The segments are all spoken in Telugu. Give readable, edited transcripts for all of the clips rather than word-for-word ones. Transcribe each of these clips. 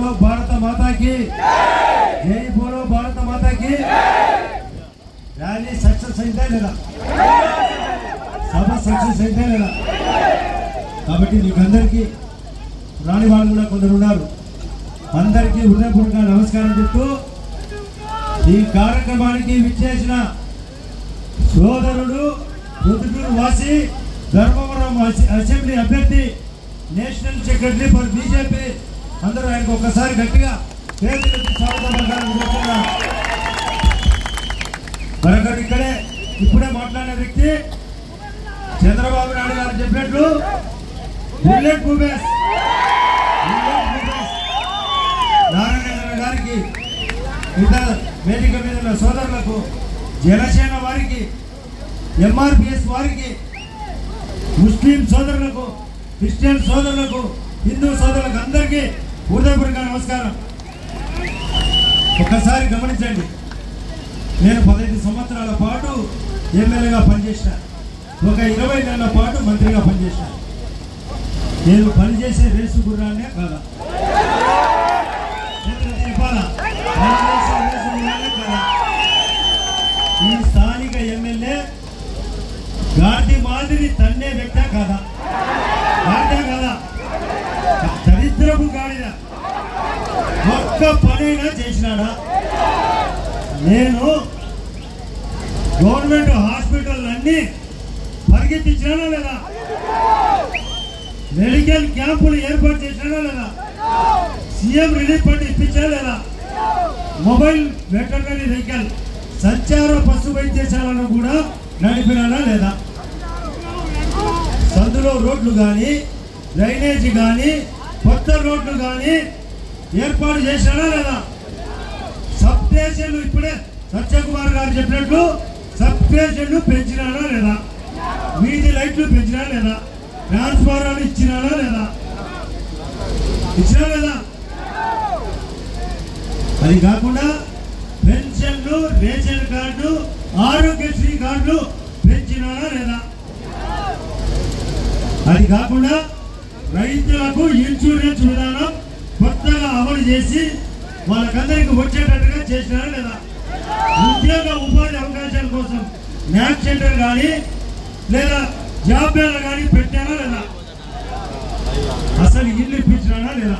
बोलो भारत माता की जय बोलो भारत माता की रैली सक्सेस అయితే లేదా సభ సక్సెస్ అయితే లేదా కాబట్టి మీకందరికీ రాని వాళ్ళు కూడా కొందరు ఉన్నారు అందరికీ హృదయపూర్వక నమస్కారం చెప్తూ ఈ కార్యక్రమానికి విచ్చేసిన సోదరుడు పొద్దుటూరు వాసి ధర్మవరం అసెంబ్లీ అభ్యర్థి నేషనల్ సెక్రటరీ ఫర్ బీజేపీ అందరూ ఆయనకు ఒక్కసారి గట్టిగా పేదలకు స్వాగతం. మరొకటి ఇక్కడే ఇప్పుడే మాట్లాడిన వ్యక్తి చంద్రబాబు నాయుడు గారు చెప్పినట్లు బుల్లెట్ భూపేష్ నారాయణ గారికి ఇతర వేదిక మీద ఉన్న సోదరులకు జనసేన వారికి ఎంఆర్పిఎస్ వారికి ముస్లిం సోదరులకు క్రిస్టియన్ సోదరులకు హిందూ సోదరులకు అందరికీ హృదయపూర్వక నమస్కారం. ఒక్కసారి గమనించండి, నేను 15 సంవత్సరాల పాటు ఎమ్మెల్యేగా పనిచేసిన, ఒక 20 నెలల పాటు మంత్రిగా పనిచేసిన. నేను పనిచేసే రేసు గుర్రాన్నే కాదా? ఈ స్థానిక ఎమ్మెల్యే గాంధీ మాదిరి తన్నే వ్యక్తే కాదా? గాంధీ కాదా? దరిద్రపు గాడిద ఒక్క పనైనా చేసినాడా? నేను గవర్నమెంట్ హాస్పిటల్ అన్ని పరిగెత్తించినానా లేదా? మెడికల్ క్యాంపులు ఏర్పాటు చేసినానా లేదా? సీఎం రిలీఫ్ ఫండ్ ఇప్పించా లేదా? మొబైల్ వెటర్నరీ వెహికల్ సంచార పశు వైద్యశాలను కూడా నడిపినానా లేదా? సందులో రోడ్లు కానీ డ్రైనేజీ కానీ కొత్త రోడ్లు కానీ ఏర్పాటు చేసినానా లేదా? సబ్ స్టేషన్లు ఇప్పుడే సత్యకుమార్ గారు చెప్పినట్లు సబ్ స్టేషన్లు పెంచినానా లేదా? వీధి లైట్లు పెంచినా లేదా? ట్రాన్స్ఫార్మర్లు ఇచ్చినానా లేదా? ఇచ్చినా లేదా? అది కాకుండా పెన్షన్లు, రేషన్ కార్డు, ఆరోగ్యశ్రీ కార్డులు పెంచినానా లేదా? అది కాకుండా రైతులకు ఇన్సూరెన్స్ విధానం కొత్తగా అమలు చేసి వాళ్ళకందరికీ వచ్చేటట్టుగా చేసినారా లేదా? ఉద్యోగ ఉపాధి అవకాశాల కోసం న్యాక్ సెంటర్ కానీ లేదా జాబ్ మేళ కానీ పెట్టారా లేదా? అసలు ఇల్లు ఇప్పించినారా లేదా?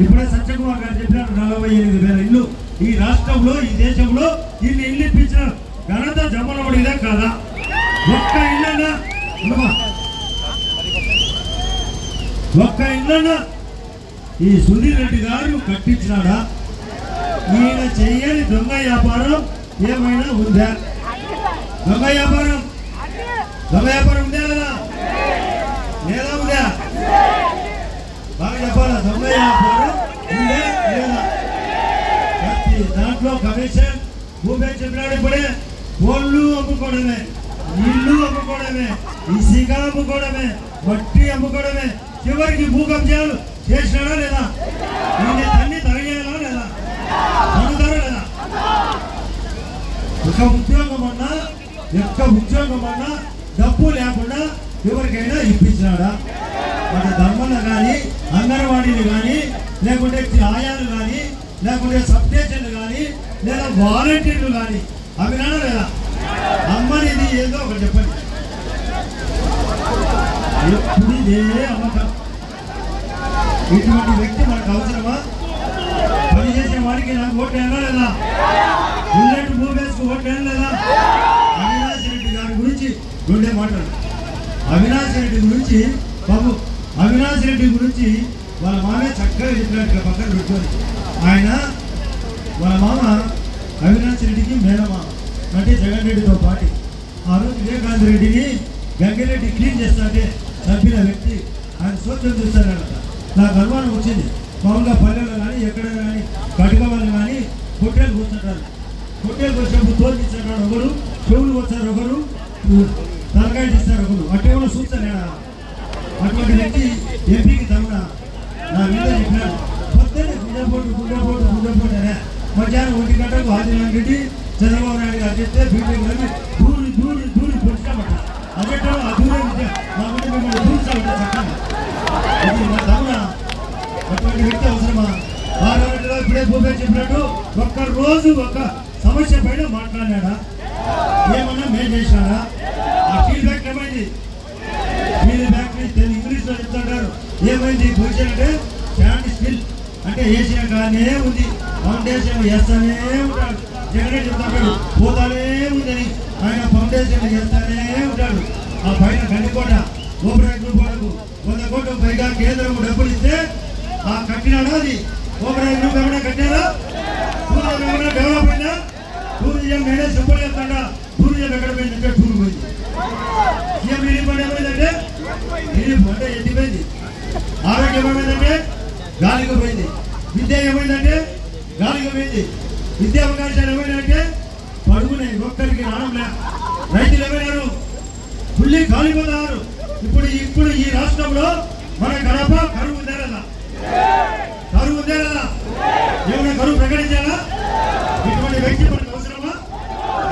ఇప్పుడే సత్యకుమార్ గారు చెప్పినారు 48,000 ఇల్లు ఈ రాష్ట్రంలో, ఈ దేశంలో ఇల్లు ఇప్పించిన ఘనత జమ్మలమడిదే కాదా? ఒక్క ఇల్లన్నా ఈ సుధీర్ రెడ్డి గారు కట్టించినాడా? ఈయన చెయ్యని దొంగ వ్యాపారం ఏమైనా ఉందా? దొంగ వ్యాపారం ఉందా లేదా? లేదా ఉందా? బాగా చెప్పాలా? దొంగ వ్యాపారం ఉందా లేదా? ప్రతి దాంట్లో కమిషన్ భూపేష్ చెప్పినాడు. ఇప్పుడే ఫోన్లు అమ్ముకోవడమే, ఇల్లు అమ్ముకోవడమే, ఇసుక అమ్ముకోవడమే, మట్టి అమ్ముకోవడమే, చివరికి భూకబ్జాలు చేసినాడా లేదా? అన్ని తరగేయాలా లేదా? తనుతారా లేదా? ఒక్క ఉద్యోగం అన్నా డబ్బు లేకుండా ఎవరికైనా ఇప్పించినాడా? మన ధర్మలు కానీ, అంగన్వాడీలు కానీ, లేకుంటే ఆయాలు కానీ, లేకుంటే సబ్ స్టేషన్లు కానీ, లేదా వాలంటీర్లు కానీ అవినాడా లేదా? అమ్మనిది ఏదో ఒకటి చెప్పండి. ఎప్పుడు ఇదే అమ్మకం. ఇటువంటి వ్యక్తి మనకు అవసరమా? పనిచేసే వాడికి నాకు ఓటు వేయాలా లేదా? బుల్లెట్ భూపేష్కు ఓటు వేయాలా లేదా? అవినాష్ రెడ్డి గారి గురించి రెండే మాట్లాడు. అవినాష్ రెడ్డి గురించి బాబు, అవినాష్ రెడ్డి గురించి వాళ్ళ మామే చక్కగా చెప్పినట్టుగా పక్కన పెట్టుకొని, ఆయన వాళ్ళ మామ అవినాష్ రెడ్డికి మేనమామ అంటే జగన్ రెడ్డితో పాటు ఆ రోజు వివేకానంద రెడ్డిని గంగిరెడ్డి క్లీన్ చేస్తాంటే చంపిన వ్యక్తి. ఆయన సోచన చూస్తారట. నాకు అనుమానం వచ్చింది. మామూలుగా పల్లెల్లో కానీ ఎక్కడైనా కానీ కటుక వాళ్ళు కానీ పొట్టేలు కూర్చుంటారు. పొట్టేలు వచ్చినప్పుడు తోలు తీస్తాడు ఒకరు, చెవులు వచ్చారు ఒకరు, తలకాయ తీస్తారు ఒకరు. అట్టేమో చూస్తాను. అటువంటి వ్యక్తి ఎంపీకి తమ్ముడా నా మీద చెప్పినాడు. పొద్దున్నే గుండెపోటు అనే మధ్యాహ్నం 1 గంటకు ఆదినారాయణ రెడ్డి చంద్రబాబు నాయుడు గారు చెప్తే బీటెక్ దూరి పొడిచామట. అదే ఆ దూరే మా ముందు మిమ్మల్ని దూర్చామట చక్కగా. అది నా తమ్ముడా? అటువంటి వ్యక్తి అవసరమా? భూపేష్ చెప్పినట్టు ఒక్క రోజు ఒక సమస్య పైన మాట్లాడాడా? ఏమన్నా మేలు చేసినాడా? ఆ స్టీల్ ఫ్యాక్టరీ ఏమైంది? స్టీల్ ఫ్యాక్టరీ ఇంగ్లీష్ లో చెప్తుంటారు. ఏమైంది పొజిషన్ అంటే స్టాండ్ స్టిల్ అంటే వేసిన కానీ ఉంది, ఫౌండేషన్ వేస్తానే ఉంటాడు. జగన్ చెప్తాడు పోతానే ఉందని, ఆయన ఫౌండేషన్ చేస్తానే ఉంటాడు. ఆ పైన గండికోట ఓపెన్ గ్రూప్ వాళ్ళకు 100 కోట్ల పైగా కేంద్రం డబ్బులు ఇస్తే ఆ కట్టినాడా? అది ఓపెన్ గ్రూప్ ఏమైనా కట్టారా? టూరిజం ఏమైనా డెవలప్ అయిందా? టూరిజం నేనే సింపుల్ చెప్తాడా? టూరిజం ఎక్కడ పోయిందంటే టూర్ పోయింది. సీఎం రిలీఫ్ అంటే ఏమైందంటే రిలీఫ్ అంటే ఎత్తిపోయింది. ఆరోగ్యం ఏమైందంటే గాలికి పోయింది. విద్య ఏమైందంటే గాలికి పోయింది. విద్యా అవకాశాలు ఏమైనాయంటే పడుకునే ఒక్కరికి రావడంలే. రైతులు ఏమైనారు? ఫుల్లీ కాలిపోతున్నారు. ఇప్పుడు ఈ రాష్ట్రంలో మన గడప కరువు ఉందా లేదా? కరువు ఉందా లేదా? ఏమైనా కరువు ప్రకటించాలా? ఇటువంటి వ్యక్తి మనకు అవసరమా?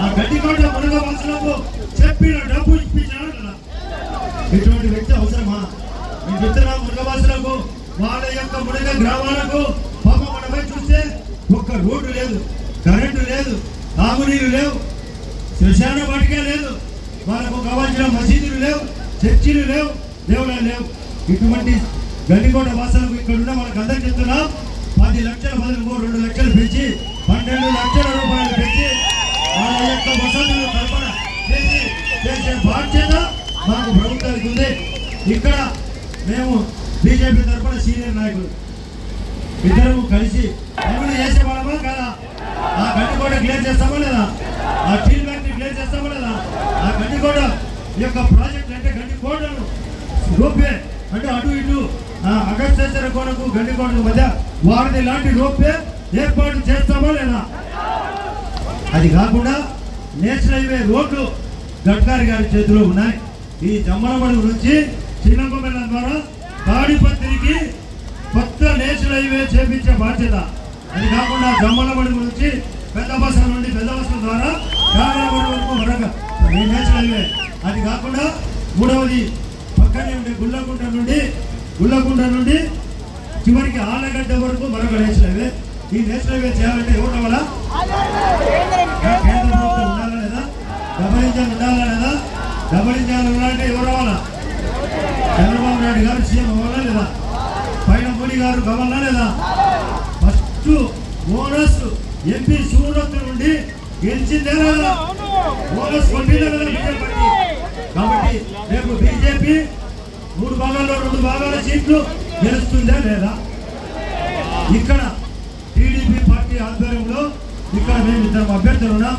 ఆ గడ్డికోట మునగ వాసులకు చెప్పిన డబ్బు ఇప్పించాలా కదా? ఇటువంటి వ్యక్తి అవసరమా? నేను చెప్తున్నా మునగవాసులకు, వాళ్ళ యొక్క మునగ గ్రామాలకు పాపం మనపై చూస్తే ఒక్క రోడ్డు లేదు, కరెంటు లేదు, తాగునీరు లేవు, శ్మశాన వాటికే లేదు, వాళ్ళకు కావాల్సిన మసీదులు లేవు, చర్చిలు లేవు, దేవుళ్ళు లేవు. ఇటువంటి గండికోట వాసులకు ఇక్కడ ఉన్న వాళ్ళకి అందరికి చెప్తున్నాం, 10 లక్షల బదులు 2 లక్షలు పెంచి 12 లక్షల రూపాయలు పెంచి వాళ్ళ యొక్క వసతులు కల్పన చేసే బాధ్యత మాకు ప్రభుత్వానికి ఉంది. ఇక్కడ మేము బీజేపీ తరఫున సీనియర్ నాయకులు ఇద్దరు కలిసి పనులు చేసేవాళ్ళమా కదా? ఆ గండికోట క్లియర్ చేస్తామా లేదా? ఆ స్టీల్ ఫ్యాక్టరీ క్లియర్ చేస్తామా లేదా? ఆ గండికోట యొక్క ప్రాజెక్ట్ అంటే గండికోటను రోప్వే అంటే అటు ఇటు అగస్త్యేశ్వర కోనకు గండికోటకు మధ్య వారిది లాంటి రోప్వే ఏర్పాటు చేస్తామా లేదా? అది కాకుండా నేషనల్ హైవే రోడ్లు గడ్కరీ గారి చేతిలో ఉన్నాయి. ఈ జమ్మలమడుగు నుంచి చిన్నకొండ ద్వారా తాడిపత్రికి కొత్త నేషనల్ హైవే చేపించే బాధ్యత. అది కాకుండా జమ్మలమడుగు నుంచి పెద్ద బస్సుల నుండి పెద్ద బస్సుల ద్వారా కామలమడుగు వరకు మరొక నేషనల్ హైవే. అది కాకుండా మూడవది పక్కనే ఉండే గుళ్ళకుంట నుండి చివరికి ఆలగడ్డ వరకు మరొక నేషనల్ హైవే. ఈ నేషనల్ హైవే చేయాలంటే ఎవరు రావాలా? కేంద్ర ప్రభుత్వం ఉండాలా లేదా? ఉండాలా లేదా? గమనించాలంటే ఎవరు రావాలా? చంద్రబాబు నాయుడు గారు సీఎం అవ్వాలా లేదా? పైన మోడీ గారు కావాలా లేదా? ఫస్ట్ బోనస్ ఎంపీ సూరత్ నుండి గెలిచిందే లేదా? బోనస్ కొట్టిందే కదా బీజేపీ. కాబట్టి రేపు బీజేపీ 3 భాగాల్లో 2 భాగాల సీట్లు గెలుస్తుందా లేదా? ఇక్కడ టీడీపీ పార్టీ ఆధ్వర్యంలో ఇక్కడ మేము 2 అభ్యర్థులు ఉన్నాం.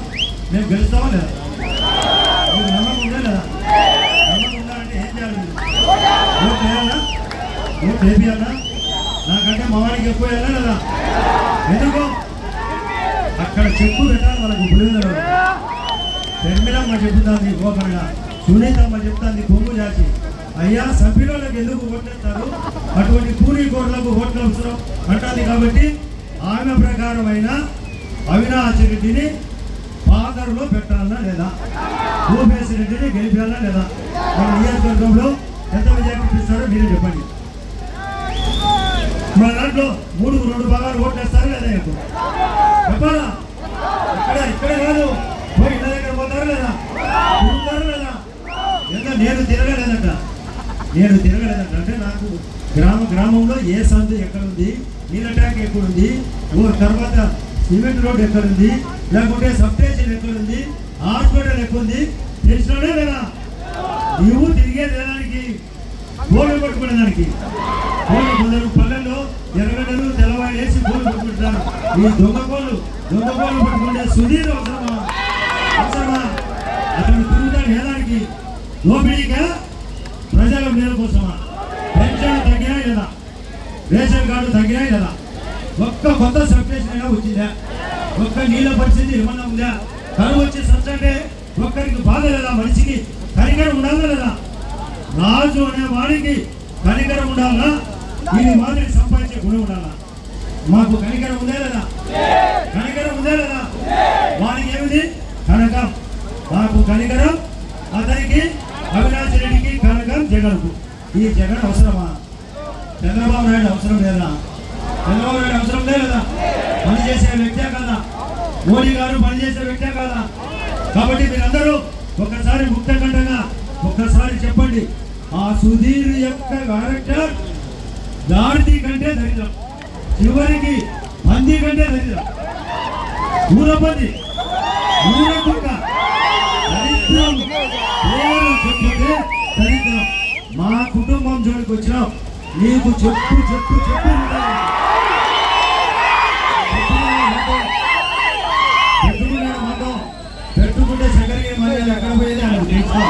మేము గెలుస్తామా లేదా? మీరు నమ్మకం ఉందా లేదా? నమ్మకం ఉండాలంటే ఏం చేయాలి? ఓటు వేయాలా? ఓటు వేయాలా? నాకంటే మా వాడికి ఎక్కువ వేయాలా లేదా? ఎందుకు? అక్కడ చెప్పు పెట్టాలి వాళ్ళకు. బుడిదలు తెర్మిలమ్మ చెప్తుంది గోపనగా, సునీతమ్మ చెప్తుంది కొమ్ము జాచి. అయ్యా సభ్యులకు ఎందుకు ఓట్లేస్తారు? అటువంటి కూలీకోట్లకు ఓట్లు అవసరం అంటుంది. కాబట్టి ఆమె ప్రకారమైన అవినాష్ రెడ్డిని పాదరులో పెట్టాలా లేదా? భూపేష్ రెడ్డిని గెలిపాలా లేదా? మన నియోజకవర్గంలో ఎంత విజయం ఇస్తారో మీరే చెప్పండి. మన దాంట్లో 2 భాగాలు ఓట్లు వేస్తారా లేదా? చెప్పాలా? ఇక్కడ కాదు, పోయి ఇళ్ళ దగ్గర పోతారా లేదా? తిరుగుతారా లేదా? నేను తిరగలేదంట అంటే నాకు గ్రామంలో ఏ సందు ఎక్కడుంది, నీళ్ళ ట్యాంక్ ఎక్కడుంది, తర్వాత సిమెంట్ రోడ్ ఎక్కడుంది, లేకుంటే సబ్ స్టేషన్ ఎక్కడుంది, హాస్పిటల్ ఎక్కడుంది తెలిసినోడే లేదా? నువ్వు తిరిగే లేదానికి గోళ్ళు పట్టుకునేదానికి. కొందరు పల్లెల్లో ఎర్రగడ్డలు తెల్లవాళ్ళు వేసి గోళ్ళు పట్టుకుంటారు. ఈ దొంగ కోళ్ళు పట్టుకుంటే సుధీర్ అవసరమా? అతను తిరుగుతాడు లేదానికి? దోపిడీగా ప్రజల మేలు కోసమా? పెన్షన్ తగ్గినా లేదా? రేషన్ కార్డు తగ్గినా లేదా? ఒక్క కొత్త సబ్ స్టేషన్ అయినా వచ్చిందా? ఒక్క నీళ్ళ పరిస్థితి ఏమన్నా ఉందా? కరువు వచ్చి సచ్చంటే ఒక్కరికి బాధ లేదా? మనిషికి కనికరం ఉండాలా లేదా? రాజు అనే వాడికి కనికరం ఉండాలా? ఇది మాదిరి సంపాదించే గుణం ఉండాలా? మాకు కనికరం ఉందే లేదా? వాడికి ఏమిటి? కనకం. మాకు కనికరం, అతనికి అవినాష్ రెడ్డికి కనకం, జగన్కు. ఈ జగన్ అవసరమా? చంద్రబాబు నాయుడు అవసరం లేదా? పనిచేసే వ్యక్తే కదా, మోడీ గారు పనిచేసే వ్యక్తే కదా. కాబట్టి మీరందరూ ఒక్కసారి ముక్తకంఠంగా ఒక్కసారి చెప్పండి, ఆ సుధీర్ యొక్క క్యారెక్టర్ గాడిది కంటే దరిద్రం, చివరికి పంది కంటే దరిద్రం, ఊరపంది ఊరకుక్క దరిద్రం చెప్పే దరిద్రం. మా కుటుంబం జోలికి వచ్చినాం, నీకు చెప్పు చెప్పు చెప్పు పెట్టుకుంటే శంకరగిరి మర్యాద ఎక్కడ పోయేది అని తెలుస్తాం.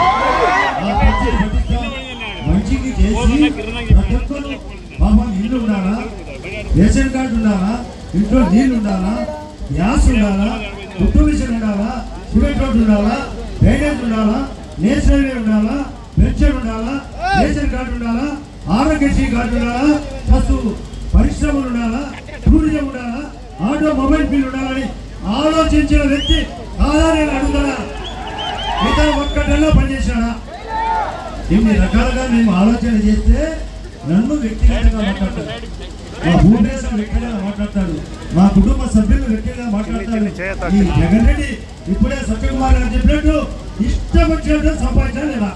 మంచికి చేసి ప్రతి ఒక్కరు పాపం ఇల్లు ఉండాలా, రేషన్ కార్డు ఉండాలా, ఇంట్లో నీళ్ళు ఉండాలా, గ్యాస్ ఉండాలా, ఉప్పు మిషన్ ఉండాలా, సిమెంట్ రోడ్డు ఉండాలా, డ్రైనేజ్ ఉండాలా, నేషనల్ వే ఉండాలా, పెన్షన్ ఉండాలా, రేషన్ కార్డు ఉండాలా, ఆరోగ్యశ్రీ కార్డు ఉండాలా, పశు పరిశ్రమలు ఉండాలా, టూరిజం ఉండాలా, ఆటోమొబైల్ బిల్ ఉండాలని ఆలోచించిన వ్యక్తి కాదా నేను అడుగుతానా? ఇతను ఒక్కటల్లో పనిచేశాడా? ఇన్ని రకాలుగా మేము ఆలోచన చేస్తే నన్ను వ్యక్తిగతంగా మాట్లాడతాడు, మా భూమేశం వ్యక్తిగతంగా మాట్లాడతాడు, మా కుటుంబ సభ్యులు వ్యక్తిగతంగా మాట్లాడతాడు. ఈ జగన్ రెడ్డి ఇప్పుడే సత్యకుమార్ గారు చెప్పినట్టు ఇష్టం వచ్చినట్టు సంపాదించాలి లేదా?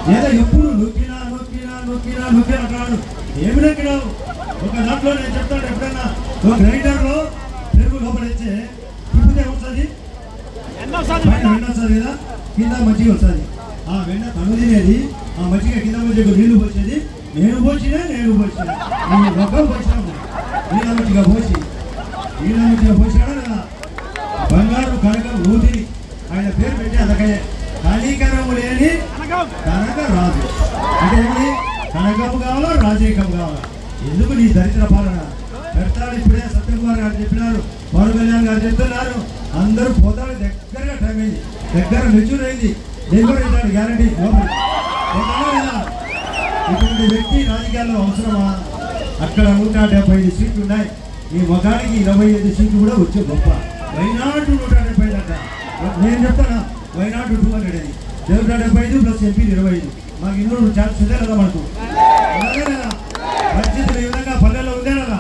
లేదా ఎప్పుడు నొక్కినా నొక్కినా నొక్కినా నొక్కినా అంటాడు. ఏమి నొక్కినావు? ఒక దాంట్లో నేను చెప్తాను, ఎప్పుడైనా ఒక గ్రైండర్లో పెరుగు లోపల ఇచ్చే తిప్పితే వస్తుంది, పైన వెన్న వస్తుంది కదా, కింద మజ్జిగ వస్తుంది. ఆ వెన్న తను తినేది, ఆ మజ్జిగ కింద మజ్జిగ నీళ్లు పోసేది, నేను పోసినా నేను ఒక్క పోసినాము నీళ్ళ మజ్జిగ పోసాడా కదా. బంగారు కనక ఊదిని ఆయన పేరు పెట్టి అందుకనే కనికరము లేని కనక రాజు అంటే ఏమిటి? కనకము కావాలా, రాజరికం కావాలా? ఎందుకు నీ దరిద్ర పాలన పెడతాడు? ఇప్పుడే సత్యకుమార్ గారు చెప్పినారు, పవన్ కళ్యాణ్ గారు చెప్తున్నారు, అందరూ పోతాడు. దగ్గరగా టైం అయింది, దగ్గర మెచ్యూర్ అయింది, డెలివరీ అవుతాడు గ్యారంటీ లోపల కదా. ఇటువంటి వ్యక్తి రాజకీయాల్లో అవసరమా? అక్కడ 175 సీట్లు ఉన్నాయి, ఈ మగానికి 25 సీట్లు కూడా వచ్చే గొప్ప. వైనాడు 175 అంట. నేను చెప్తానా, వైనాడు 200 అని, 175 ప్లస్ ఎంపీలు 25. మాకు ఇల్లు ఛాన్స్ ఉందే కదా, మనకు అలాగే కదా. పరిస్థితులు ఈ విధంగా పల్లెల్లో ఉందే కదా,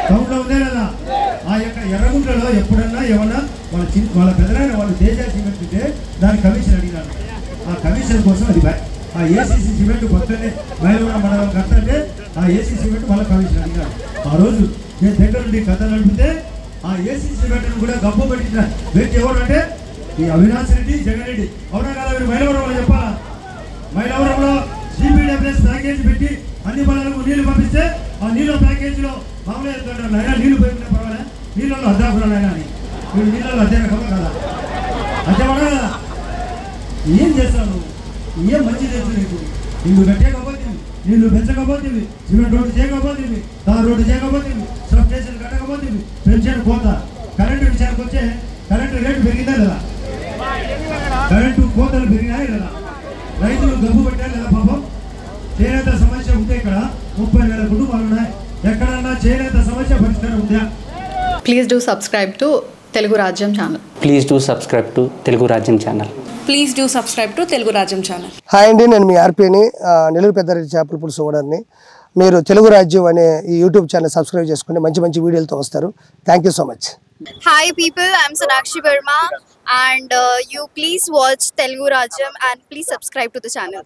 టౌన్లో ఉందే కదా. ఆ యొక్క ఎర్రగుంటలో ఎప్పుడన్నా ఏమన్నా వాళ్ళ పెద్దలైన వాళ్ళు తేజ సిమెంట్ ఉంటే దాని కమిషన్ అడిగినారు. ఆ కమిషన్ కోసం అది ఆ ఏసీసీ సిమెంట్ కొత్తనే మైలవరం మండలం కట్టంటే ఆ ఏసీ సిమెంట్ మళ్ళీ కమిషన్ అడిగినారు. ఆ రోజు నేను దగ్గర నుండి కథ నడిపితే ఆ ఏసీ సిమెంట్ను కూడా గబ్బు పెట్టిన వ్యక్తి ఎవరంటే ఈ అవినాష్ రెడ్డి, జగన్ రెడ్డి. అవునా కదా? మీరు మైలవరంలో చెప్పాలా? మైలవరంలో సిపిడబ్ల్యూఎస్ ప్యాకేజ్ పెట్టి అన్ని పనులకు నీళ్లు పంపిస్తే ఆ నీళ్ళ ప్యాకేజీలో మామూలు వెళ్తుంటారు, అయినా నీళ్లు పోయినా పర్వాలే, నీళ్ళలో అద్దాకురాలైనా అని. మీరు నీళ్ళలో అద్దె రకమా కదా, అద్దెమన్నా కదా? ఏం చేస్తాను? ఏం మంచి తెలుసు నీకు? నీళ్ళు కట్టేకపోతుంది, నీళ్ళు పెంచకపోతుంది, సిమెంట్ రోడ్డు చేయకపోతుంది, తార్ రోడ్డు చేయకపోతుంది, సబ్ స్టేషన్ కట్టకపోతుంది, పెన్షన్ కోత. కరెంటు విషయానికి వచ్చే కరెంటు రేటు పెరిగిందా లేదా? కరెంటు కోతలు పెరిగినాయి లేదా? రైతులు గబ్బు పెట్టారు లేదా? పాపం చేనేత సమస్య ఉంటే ఇక్కడ 30,000 కుటుంబాలు ఉన్నాయి. ఎక్కడన్నా చేనేత సమస్య పరిష్కారం ఉందా? Please do subscribe to Telugu Rajyam channel. Please do subscribe to Telugu Rajyam channel. Please do subscribe to Telugu Rajyam channel. Hi అండి, నేను మీ ఆర్పీని, నెల్లూరు పెద్దారెడ్డి చేపల పులుసు ఓనర్ని. మీరు తెలుగు రాజ్యం అనే ఈ యూట్యూబ్ ఛానల్ సబ్స్క్రైబ్ చేసుకుని మంచి మంచి వీడియోలతో వస్తారు. Thank you so much. Hi people, I'm Sonakshi Verma and you please watch Telugu Rajyam and please subscribe to the channel.